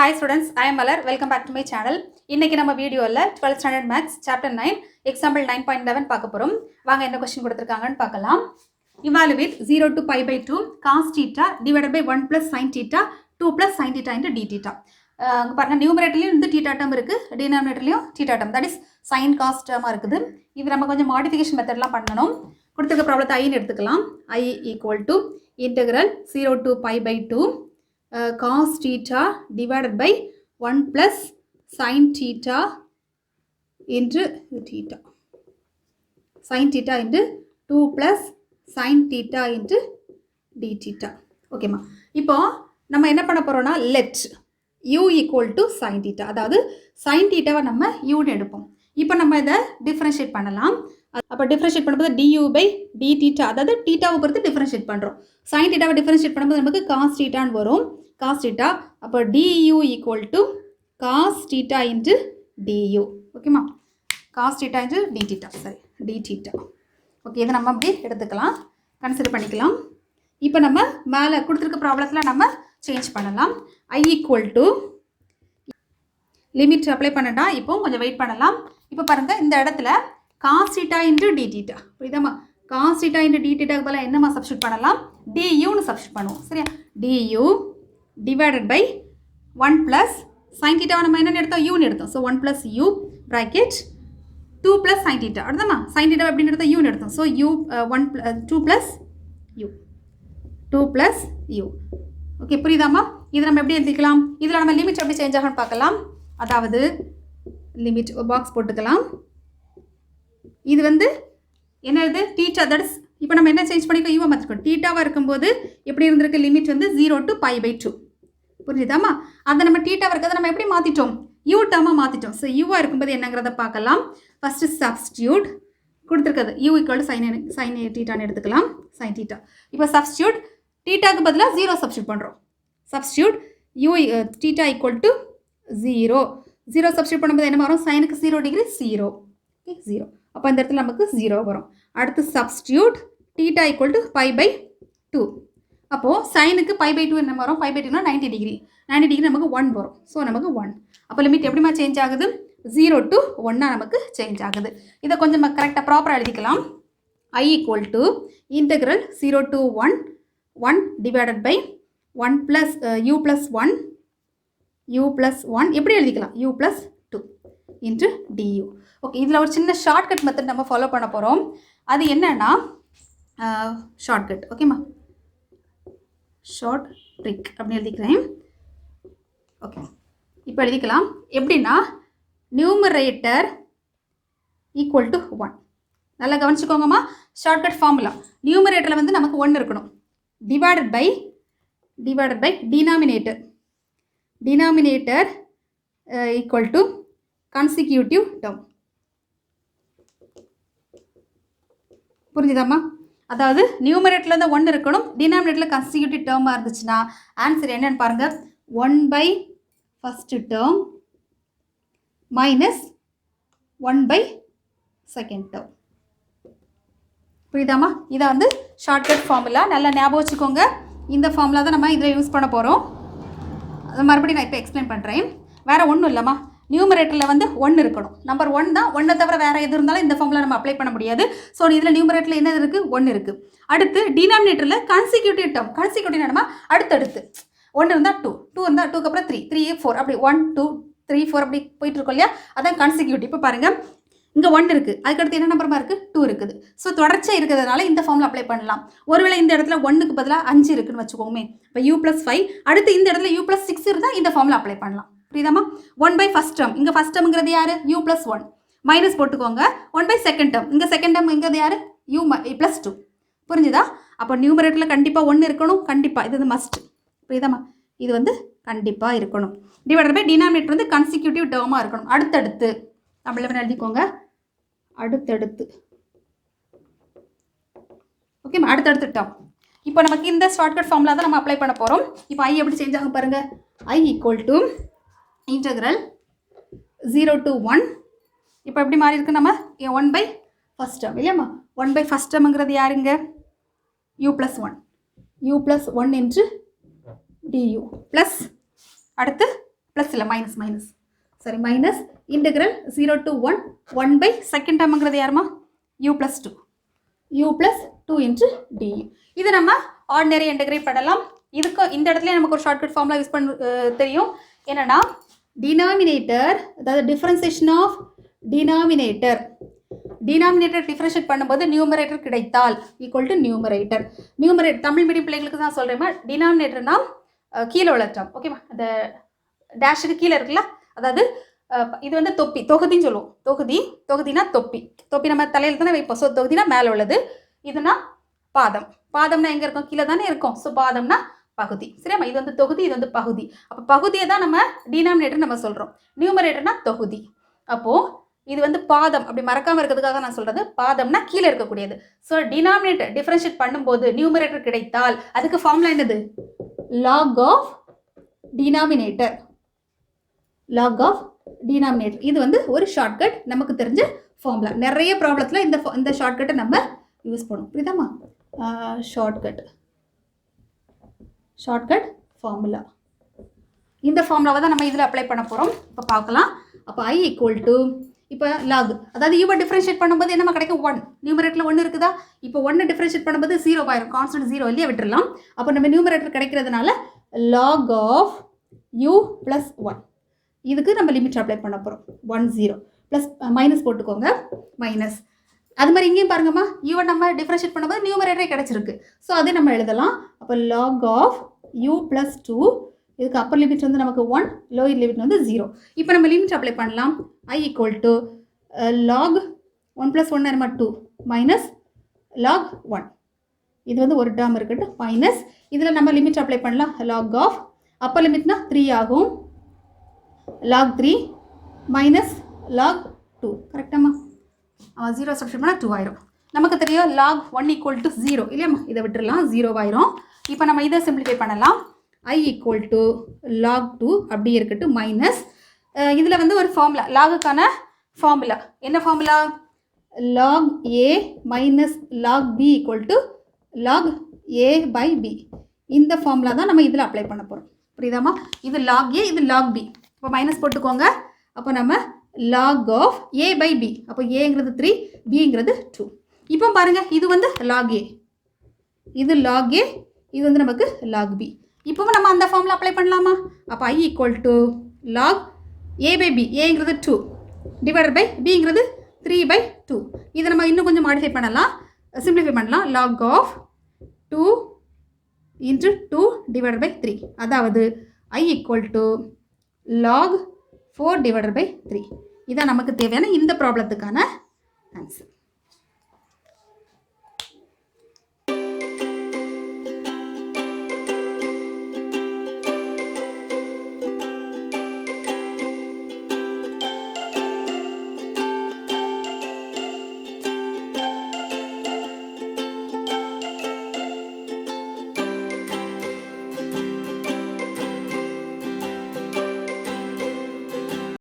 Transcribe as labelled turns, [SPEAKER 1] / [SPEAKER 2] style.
[SPEAKER 1] Hi students, I am Malar. Welcome back to my channel. இன்னைக்கு நம்ம வீடியோல 12th standard maths chapter 9 example 9.11 பார்க்க போறோம். வாங்க என்ன क्वेश्चन கொடுத்திருக்காங்கன்னு பார்க்கலாம். Evaluate 0 to pi by 2 cos theta divided by 1 plus sin theta 2 plus sin theta into d theta. அங்க பாருங்க நியூமரேட்டர்லயும் இந்த theta term இருக்கு, டினாமினேட்டர்லயும் theta term, that is sin cos term இருக்குது. இது நம்ம கொஞ்சம் மாடிஃபிகேஷன் மெத்தட்லாம் பண்ணனும். கொடுத்திருக்க ப்ராப்ளத்தை i ன்னு எடுத்துக்கலாம். I equal to integral 0 to pi by 2 cos theta divided by 1 plus sin theta into theta. Sin theta into 2 plus sin theta into d theta. Okay ma. இப்போ நம்ம என்ன பண்ண போறோம்னா let u equal to sin theta. அதாவது sin theta வை நம்ம u ன்னு எடுப்போம். இப்போ நம்ம இதை டிஃபரன்ஷியேட் பண்ணலாம். அப்போ டிஃபரன்ஷியேட் பண்ணும்போது du by d theta, அதாவது theta வை பொறுத்து டிஃபரன்ஷியேட் பண்றோம். sin theta வை டிஃபரன்ஷியேட் பண்ணும்போது நமக்கு cos theta ன்னு வரும். cos theta, அப்போ du equal to cos theta into du. ஓகேமா, cos theta into d theta, சரி d theta. ஓகே, இதை நம்ம அப்படி எடுத்துக்கலாம், கன்சிடர் பண்ணிக்கலாம். இப்போ நம்ம மேலே கொடுத்துருக்க ப்ராப்ளத்தில் நம்ம சேஞ்ச் பண்ணலாம். I equal to limit apply பண்ணடா. இப்போ கொஞ்சம் வெயிட் பண்ணலாம். இப்போ பாருங்கள், இந்த இடத்துல cos theta into d theta, புரியுதாம்மா? cos theta into d theta க்கு பதிலாக என்னம்மா சப்ஸ்டியூட் பண்ணலாம்? duன்னு சப்ஸ்டியூட் பண்ணுவோம். சரியா? du divided by 1 plus sin theta நம்ம என்ன எடுத்தோம்? uன்னு எடுத்தோம். So 1 plus u bracket 2 plus sin theta. அடுத்தமா sin theta எப்படின்னு எடுத்தோம்? uன்னு எடுத்தோம். So u 2 plus u 2 plus u. Okay, புரியுதாம்மா? இதை நம்ம எப்படி எழுதிக்கலாம்? இதில் நம்ம லிமிட் எப்படி சேஞ்ச் ஆகும்னு பார்க்கலாம். அதாவது லிமிட் பாக்ஸ் போட்டுக்கலாம். இது வந்து என்னது? தீட்டா, தட் இஸ் இப்போ நம்ம என்ன சேஞ்ச் பண்ணிக்கோ? யூவை மாற்றிக்கணும். தீட்டாவாக இருக்கும்போது எப்படி இருந்திருக்கு? லிமிட் வந்து 0 to pi by 2. புரிஞ்சுதாம்மா? அதை நம்ம தீட்டாவாக இருக்கிறத நம்ம எப்படி மாற்றிட்டோம்? யூ டேர்மாக மாற்றிட்டோம். ஸோ யூவாக இருக்கும்போது என்னங்கிறத பார்க்கலாம். ஃபஸ்ட்டு சப்ஸ்டியூட் கொடுத்துருக்குது யூ ஈக்குவல் சைன் தீட்டான்னு எடுத்துக்கலாம். Sine theta. இப்போ சப்ஸ்டியூட் தீட்டாக்கு பதிலாக 0 சப்ஸ்டியூட் பண்ணுறோம். Substitute u theta equal to 0 substitute பண்ணும்போது என்ன வரும்? சைனுக்கு 0 டிகிரி 0. ஓகே, 0. அப்போ இந்த இடத்துல நமக்கு 0 வரும். அடுத்து substitute theta equal to pi pi 2. அப்போது சைனுக்கு பை பை 2 என்ன வரும்? பை பை 2னா 90 டிகிரி. 90 டிகிரி நமக்கு 1 வரும். ஸோ நமக்கு 1. அப்போ லிமிட் எப்படிமா சேஞ்ச் ஆகுது? 0 to 1 நமக்கு சேஞ்ச் ஆகுது. இதை கொஞ்சம் கரெக்டாக ப்ராப்பராக எழுதிக்கலாம். I equal to integral 0 to 1 divided by 1 plus u plus 1 எப்படி எழுதிக்கலாம்? u plus 2 into du. Okay, இதில் ஒரு சின்ன ஷார்ட்கட் மெத்தட் நம்ம ஃபாலோ பண்ண போகிறோம். அது என்னன்னா ஷார்ட்கட். ஓகேம்மா, ஷார்ட் ட்ரிக் அப்படின்னு எழுதிக்கிறேன். ஓகே, இப்போ எழுதிக்கலாம். எப்படின்னா நியூமரேட்டர் ஈக்குவல் டு 1. நல்லா கவனிச்சுக்கோங்கம்மா. ஷார்ட்கட் ஃபார்முலா நியூமரேட்டரில் வந்து நமக்கு 1 இருக்கணும். Divided by denominator equal to consecutive term. புரிஞ்சுதாம்மா? அதாவது நியூமரேட்டரில் தான் 1 இருக்கணும், டினாமினேட்டரில் கன்சிக்யூட்டிவ் டேர்மாக இருந்துச்சுன்னா ஆன்சர் என்னன்னு பாருங்கள். 1 by first term minus 1 by second term. புரியுதாம்மா? இதை வந்து ஷார்ட்கட் ஃபார்முலா, நல்லா ஞாபகம் வச்சுக்கோங்க. இந்த ஃபார்முலா தான் நம்ம இதில் யூஸ் பண்ண போகிறோம். அது மறுபடியும் நான் இப்போ எக்ஸ்பிளைன் பண்ணுறேன். வேறு ஒன்றும் இல்லைம்மா, நியூமரேட்டரில் வந்து 1 இருக்கணும். நம்பர் 1 தான். 1 தவிர வேறு எது இருந்தாலும் இந்த ஃபார்முலா நம்ம அப்ளை பண்ண முடியாது. ஸோ இதில் நியூமரேட்டரில் என்ன இருக்குது? 1 இருக்குது. அடுத்து டினாமினேட்டரில் கன்சிக்யூட்டிவ் டேர்ம். கன்சிக்யூட்டிவ் நம்ம அடுத்தடுத்து 1 இருந்தால் 2 இருந்தால் 2க்கு அப்புறம் 3 4 அப்படி 1 2 3 4 அப்படி போயிட்டு இருக்கோம் இல்லையா? அதான் கன்சிக்யூட்டிவ். இப்போ பாருங்கள், இங்கே 1 இருக்குது, அதுக்கடுத்து என்ன நம்பரமாக இருக்குது? 2 இருக்குது. ஸோ தொடர்ச்சியாக இருக்கிறதுனால இந்த ஃபார்முலா அப்ளை பண்ணலாம். ஒருவேளை இந்த இடத்துல 1க்கு பதிலாக 5 இருக்குன்னு வச்சுக்கோமே. இப்போ u plus 5, அடுத்து இந்த இடத்துல u plus 6 இருந்தால் இந்த ஃபார்முலா அப்ளை பண்ணலாம். புரியுதாம்மா? 1 by ஃபஸ்ட் டேர்ம், இங்கே ஃபஸ்ட் டேர்ம்ங்கிறது யார்? u plus 1 மைனஸ் போட்டுக்கோங்க. 1 by செகண்ட் டேர்ம், இங்கே செகண்ட் டேர்ம்ங்கிறது யார்? u plus 2. புரிஞ்சுதா? அப்போ நியூமரேட்டரில் கண்டிப்பாக 1 இருக்கணும். கண்டிப்பாக இது வந்து மஸ்ட். புரியுதாம்மா? இது வந்து கண்டிப்பாக இருக்கணும். டிவைடட் பை டினாமினேட்டர் வந்து கன்சிக்யூட்டிவ் டேர்மாக இருக்கணும். அடுத்தடுத்து நம்மள எழுதிக்கோங்க. அடுத்தடுத்து. ஓகேம்மா, அடுத்தடுத்து டேர்ம். இப்போ நமக்கு இந்த ஷார்ட்கட் ஃபார்முலா தான் நம்ம அப்ளை பண்ண போகிறோம். இப்போ I எப்படி சேஞ்ச் ஆகும் பாருங்கள். I equal to integral 0 to 1. இப்போ எப்படி மாறி இருக்கு? நம்ம 1 by ஃபஸ்ட் டேர்ம் இல்லையாம்மா? 1 by ஃபஸ்ட் டேர்ம்ங்கிறது யாருங்க? u plus 1 into du plus அடுத்து ப்ளஸ் இல்லை மைனஸ் சரி minus integral 0 to 1 1 by second டேர்முங்கிறது யாருமா u + 2 u + 2 இன்ட்டு du. இது நம்ம ஆர்டினரி இன்டெகிரேட் பண்ணலாம். இதுக்கு இந்த இடத்துல நமக்கு ஒரு ஷார்ட்கட் ஃபார்முலா யூஸ் பண்ண தெரியும். என்னன்னா டினாமினேட்டர், அதாவது டிஃபரன்சியேஷன் ஆஃப் டினாமினேட்டர் டிஃபரன்ஷியேட் பண்ணும்போது நியூமரேட்டர் கிடைத்தால் equal to numerator. Tamil medium பிள்ளைங்களுக்கு தான் சொல்கிறேம்மா. டினாமினேட்டர்னா கீழே உள்ள டேர்ம், ஓகேவா? அந்த டேஷுக்கு கீழே இருக்குல்ல, அதாவது இது வந்து தொகுதின்னு சொல்லுவோம். தொகுதினா தொப்பி நம்ம தலையில் தானே வைப்போம். ஸோ தொகுதினா மேலே உள்ளது. இதுனா பாதம்னா எங்கே இருக்கும்? கீழே தானே இருக்கும். ஸோ பாதம்னா பகுதி. சரியாம்மா? இது வந்து தொகுதி, இது வந்து பகுதி. அப்போ பகுதியை தான் நம்ம டினாமினேட்டர் நம்ம சொல்கிறோம். நியூமரேட்டர்னா தொகுதி. அப்போது இது வந்து பாதம், அப்படி மறக்காமல் இருக்கிறதுக்காக நான் சொல்கிறது. பாதம்னா கீழே இருக்கக்கூடியது. ஸோ டினாமினேட்டர் டிஃபரன்ஷியேட் பண்ணும்போது நியூமரேட்டர் கிடைத்தால் அதுக்கு ஃபார்முலா என்னது? log of denominator. இது வந்து ஒரு ஷார்ட்கட், நமக்கு தெரிஞ்ச ஃபார்முலா. நிறைய ப்ராப்ளத்தில் இந்த ஷார்ட்கட்டை நம்ம யூஸ் பண்ணுவோம். புரியுதாம்மா? Shortcut formula. இந்த ஃபார்முலாவை தான் நம்ம இதில் அப்ளை பண்ண போகிறோம். இப்போ பார்க்கலாம். அப்போ I = இப்போ log, அதாவது யூவை டிஃபரன்ஷியேட் பண்ணும்போது என்னமா கிடைக்கும்? 1. நியூமரேட்டரில் 1 இருக்குதா? இப்போ 1 டிஃபரன்ஷியேட் பண்ணும்போது 0 ஆயிரும். கான்ஸ்டன்ட் 0 இல்லையா, விட்டுடலாம். அப்போ நம்ம நியூமரேட்டர் கிடைக்கிறதுனால log of u + 1. இதுக்கு நம்ம லிமிட் அப்ளை பண்ண போகிறோம். 1 0 ப்ளஸ் மைனஸ் போட்டுக்கோங்க, மைனஸ். அது மாதிரி இங்கேயும் பாருங்கம்மா, யூவை நம்ம டிஃபரன்ஷியேட் பண்ணும்போது நியூமரேட்டரே கிடச்சிருக்கு. ஸோ அதை நம்ம எழுதலாம். அப்போ log of u + 2, இதுக்கு அப்பர் லிமிட் வந்து நமக்கு 1, லோயர் லிமிட் வந்து 0. இப்போ நம்ம லிமிட் அப்ளை பண்ணலாம். I = log 1 + 1 நம்ம 2 மைனஸ் log 1. இது வந்து ஒரு டேர்ம் இருக்கட்டும், மைனஸ். இதில் நம்ம லிமிட் அப்ளை பண்ணலாம். log of அப்பர் லிமிட்னா 3 ஆகும். log 3 minus log 2. கரெக்டாம்மா? 0 சப்ஸ்டிட் பண்ணால் 2 ஆயிரும். நமக்கு தெரியும் log 1 = 0 இல்லையாம்மா? இதை விட்டுடலாம், 0 ஆயிரும். இப்போ நம்ம இதை சிம்பிளிஃபை பண்ணலாம். I = log 2 அப்படி இருக்கட்டும், மைனஸ். இதில் வந்து ஒரு ஃபார்முலா, லாகுக்கான ஃபார்முலா. என்ன formula? log a minus log b = log a by b. இந்த ஃபார்முலா தான் நம்ம இதில் அப்ளை பண்ண போகிறோம். புரியுதாம்மா? இது log a, இது log b. இப்போ மைனஸ் போட்டுக்கோங்க. அப்போ நம்ம log of a by b. அப்போ ஏங்கிறது 3, bங்கிறது 2. இப்போ பாருங்கள், இது வந்து log a, இது log a, இது வந்து நமக்கு log b. இப்போ நம்ம அந்த ஃபார்முலா அப்ளை பண்ணலாமா? அப்போ I = log a by b, ஏங்கிறது 2 டிவைடட் பை bங்கிறது 3/2. இதை நம்ம இன்னும் கொஞ்சம் மாடிஃபை பண்ணலாம், சிம்பிளிஃபை பண்ணலாம். log of 2 × 2 டிவைடட் பை 3, அதாவது I = log 4/3. இதான் நமக்கு தேவையான இந்த ப்ராப்ளத்துக்கான ஆன்சர்.